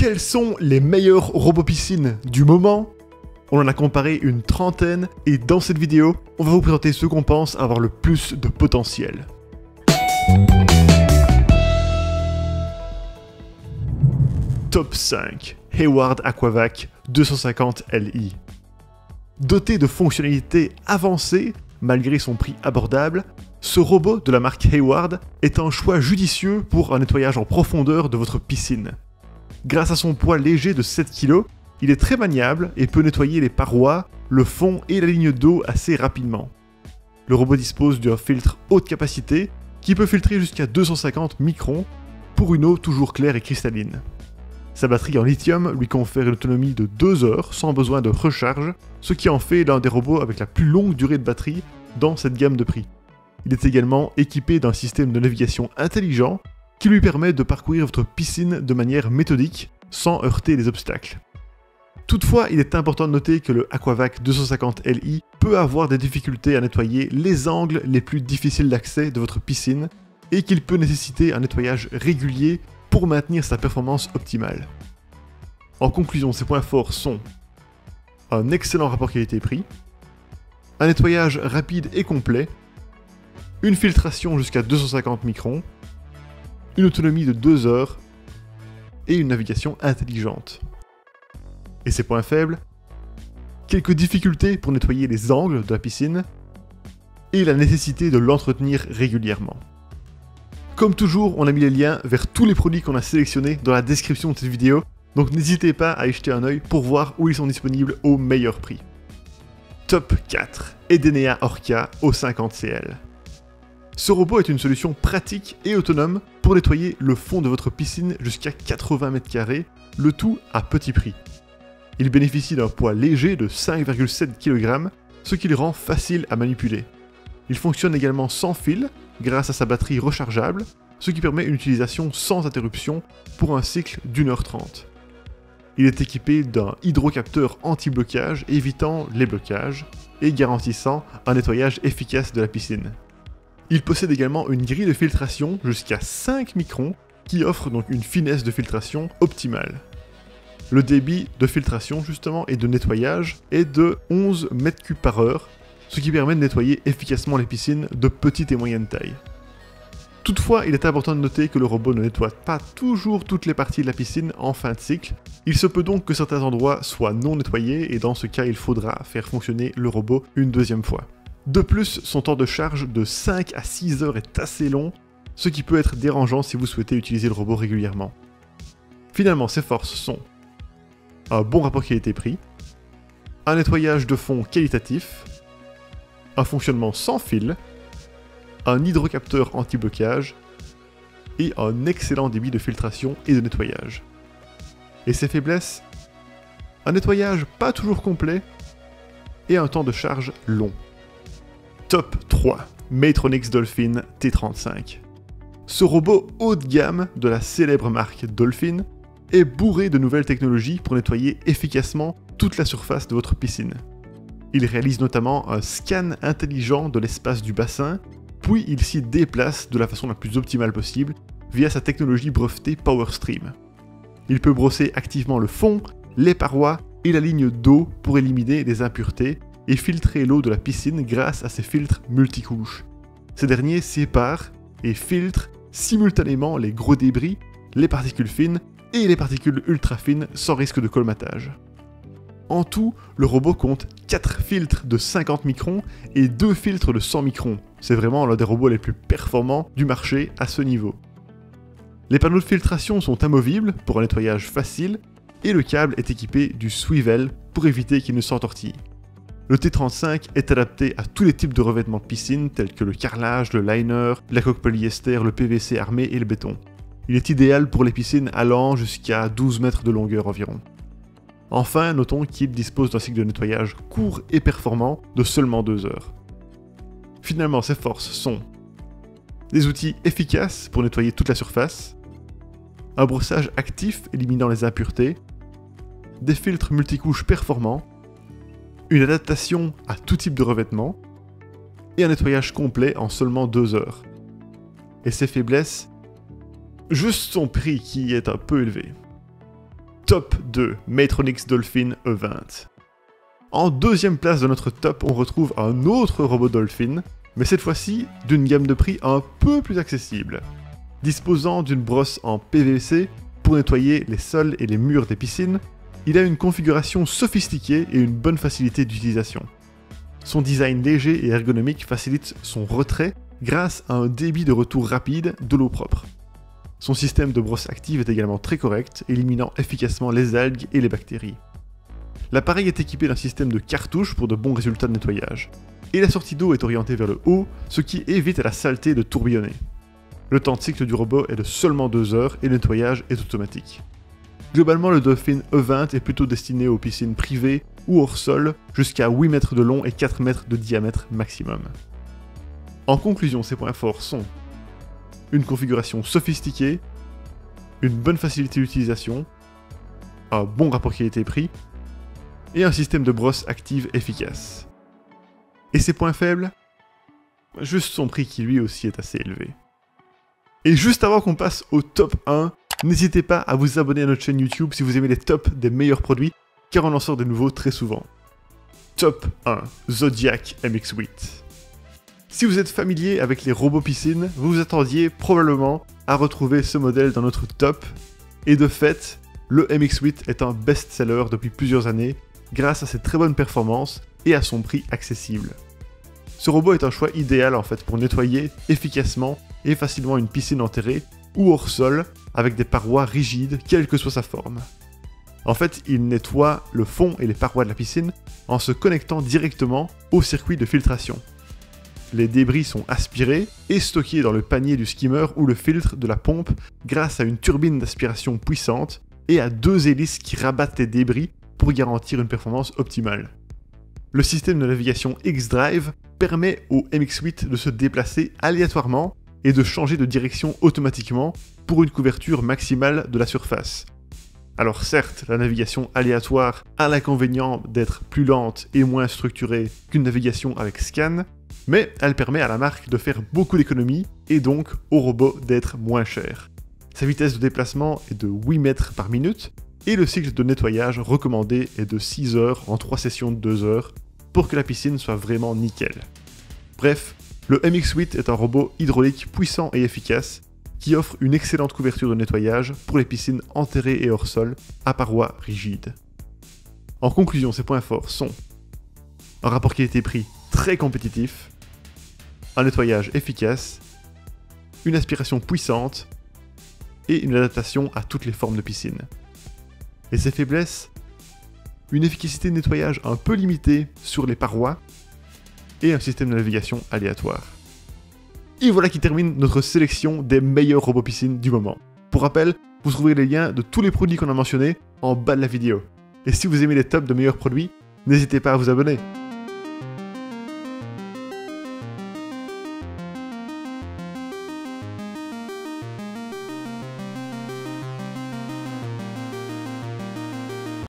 Quels sont les meilleurs robots piscines du moment? On en a comparé une trentaine et dans cette vidéo, on va vous présenter ceux qu'on pense avoir le plus de potentiel. Top 5. Hayward Aquavac 250 Li. Doté de fonctionnalités avancées, malgré son prix abordable, ce robot de la marque Hayward est un choix judicieux pour un nettoyage en profondeur de votre piscine. Grâce à son poids léger de 7 kg, il est très maniable et peut nettoyer les parois, le fond et la ligne d'eau assez rapidement. Le robot dispose d'un filtre haute capacité qui peut filtrer jusqu'à 250 microns pour une eau toujours claire et cristalline. Sa batterie en lithium lui confère une autonomie de 2 heures sans besoin de recharge, ce qui en fait l'un des robots avec la plus longue durée de batterie dans cette gamme de prix. Il est également équipé d'un système de navigation intelligent qui lui permet de parcourir votre piscine de manière méthodique sans heurter les obstacles. Toutefois, il est important de noter que le Aquavac 250 Li peut avoir des difficultés à nettoyer les angles les plus difficiles d'accès de votre piscine et qu'il peut nécessiter un nettoyage régulier pour maintenir sa performance optimale. En conclusion, ses points forts sont un excellent rapport qualité-prix, un nettoyage rapide et complet, une filtration jusqu'à 250 microns, une autonomie de 2 heures et une navigation intelligente. Et ses points faibles, quelques difficultés pour nettoyer les angles de la piscine et la nécessité de l'entretenir régulièrement. Comme toujours, on a mis les liens vers tous les produits qu'on a sélectionnés dans la description de cette vidéo, donc n'hésitez pas à y jeter un œil pour voir où ils sont disponibles au meilleur prix. Top 4. Edenea Orca O50CL. Ce robot est une solution pratique et autonome pour nettoyer le fond de votre piscine jusqu'à 80 m², le tout à petit prix. Il bénéficie d'un poids léger de 5,7 kg, ce qui le rend facile à manipuler. Il fonctionne également sans fil, grâce à sa batterie rechargeable, ce qui permet une utilisation sans interruption pour un cycle d'1h30. Il est équipé d'un hydrocapteur anti-blocage évitant les blocages et garantissant un nettoyage efficace de la piscine. Il possède également une grille de filtration jusqu'à 5 microns qui offre donc une finesse de filtration optimale. Le débit de filtration justement et de nettoyage est de 11 m3 par heure, ce qui permet de nettoyer efficacement les piscines de petite et moyenne taille. Toutefois, il est important de noter que le robot ne nettoie pas toujours toutes les parties de la piscine en fin de cycle. Il se peut donc que certains endroits soient non nettoyés et dans ce cas, il faudra faire fonctionner le robot une deuxième fois. De plus, son temps de charge de 5 à 6 heures est assez long, ce qui peut être dérangeant si vous souhaitez utiliser le robot régulièrement. Finalement, ses forces sont un bon rapport qualité-prix, un nettoyage de fond qualitatif, un fonctionnement sans fil, un hydrocapteur anti-blocage et un excellent débit de filtration et de nettoyage. Et ses faiblesses? Un nettoyage pas toujours complet et un temps de charge long. Top 3. Maytronics Dolphin T35. Ce robot haut de gamme de la célèbre marque Dolphin est bourré de nouvelles technologies pour nettoyer efficacement toute la surface de votre piscine. Il réalise notamment un scan intelligent de l'espace du bassin, puis il s'y déplace de la façon la plus optimale possible via sa technologie brevetée PowerStream. Il peut brosser activement le fond, les parois et la ligne d'eau pour éliminer les impuretés et filtrer l'eau de la piscine grâce à ses filtres multicouches. Ces derniers séparent et filtrent simultanément les gros débris, les particules fines et les particules ultra fines sans risque de colmatage. En tout, le robot compte 4 filtres de 50 microns et 2 filtres de 100 microns. C'est vraiment l'un des robots les plus performants du marché à ce niveau. Les panneaux de filtration sont amovibles pour un nettoyage facile et le câble est équipé du swivel pour éviter qu'il ne s'entortille. Le T35 est adapté à tous les types de revêtements de piscine tels que le carrelage, le liner, la coque polyester, le PVC armé et le béton. Il est idéal pour les piscines allant jusqu'à 12 mètres de longueur environ. Enfin, notons qu'il dispose d'un cycle de nettoyage court et performant de seulement 2 heures. Finalement, ses forces sont des outils efficaces pour nettoyer toute la surface, un brossage actif éliminant les impuretés, des filtres multicouches performants, une adaptation à tout type de revêtement, et un nettoyage complet en seulement 2 heures. Et ses faiblesses? Juste son prix qui est un peu élevé. Top 2, Maytronics Dolphin E20. En deuxième place de notre top, on retrouve un autre robot Dolphin, mais cette fois-ci d'une gamme de prix un peu plus accessible. Disposant d'une brosse en PVC pour nettoyer les sols et les murs des piscines, il a une configuration sophistiquée et une bonne facilité d'utilisation. Son design léger et ergonomique facilite son retrait grâce à un débit de retour rapide de l'eau propre. Son système de brosse active est également très correct, éliminant efficacement les algues et les bactéries. L'appareil est équipé d'un système de cartouches pour de bons résultats de nettoyage, et la sortie d'eau est orientée vers le haut, ce qui évite à la saleté de tourbillonner. Le temps de cycle du robot est de seulement 2 heures et le nettoyage est automatique. Globalement, le Dolphin E20 est plutôt destiné aux piscines privées ou hors sol, jusqu'à 8 mètres de long et 4 mètres de diamètre maximum. En conclusion, ses points forts sont une configuration sophistiquée, une bonne facilité d'utilisation, un bon rapport qualité-prix, et un système de brosse active efficace. Et ses points faibles? Juste son prix qui lui aussi est assez élevé. Et juste avant qu'on passe au top 1, n'hésitez pas à vous abonner à notre chaîne YouTube si vous aimez les tops des meilleurs produits, car on en sort de nouveaux très souvent. Top 1, Zodiac MX-8. Si vous êtes familier avec les robots piscines, vous vous attendiez probablement à retrouver ce modèle dans notre top, et de fait, le MX-8 est un best-seller depuis plusieurs années, grâce à ses très bonnes performances et à son prix accessible. Ce robot est un choix idéal en fait pour nettoyer efficacement et facilement une piscine enterrée ou hors sol avec des parois rigides quelle que soit sa forme. En fait, il nettoie le fond et les parois de la piscine en se connectant directement au circuit de filtration. Les débris sont aspirés et stockés dans le panier du skimmer ou le filtre de la pompe grâce à une turbine d'aspiration puissante et à 2 hélices qui rabattent les débris pour garantir une performance optimale. Le système de navigation X-Drive permet au MX-8 de se déplacer aléatoirement et de changer de direction automatiquement pour une couverture maximale de la surface. Alors certes, la navigation aléatoire a l'inconvénient d'être plus lente et moins structurée qu'une navigation avec scan, mais elle permet à la marque de faire beaucoup d'économies et donc au robot d'être moins cher. Sa vitesse de déplacement est de 8 mètres par minute, et le cycle de nettoyage recommandé est de 6 heures en 3 sessions de 2 heures pour que la piscine soit vraiment nickel. Bref, le MX-8 est un robot hydraulique puissant et efficace qui offre une excellente couverture de nettoyage pour les piscines enterrées et hors sol à parois rigides. En conclusion, ses points forts sont un rapport qualité-prix très compétitif, un nettoyage efficace, une aspiration puissante et une adaptation à toutes les formes de piscine. Et ses faiblesses? Une efficacité de nettoyage un peu limitée sur les parois et un système de navigation aléatoire. Et voilà qui termine notre sélection des meilleurs robots piscines du moment. Pour rappel, vous trouverez les liens de tous les produits qu'on a mentionnés en bas de la vidéo. Et si vous aimez les tops de meilleurs produits, n'hésitez pas à vous abonner.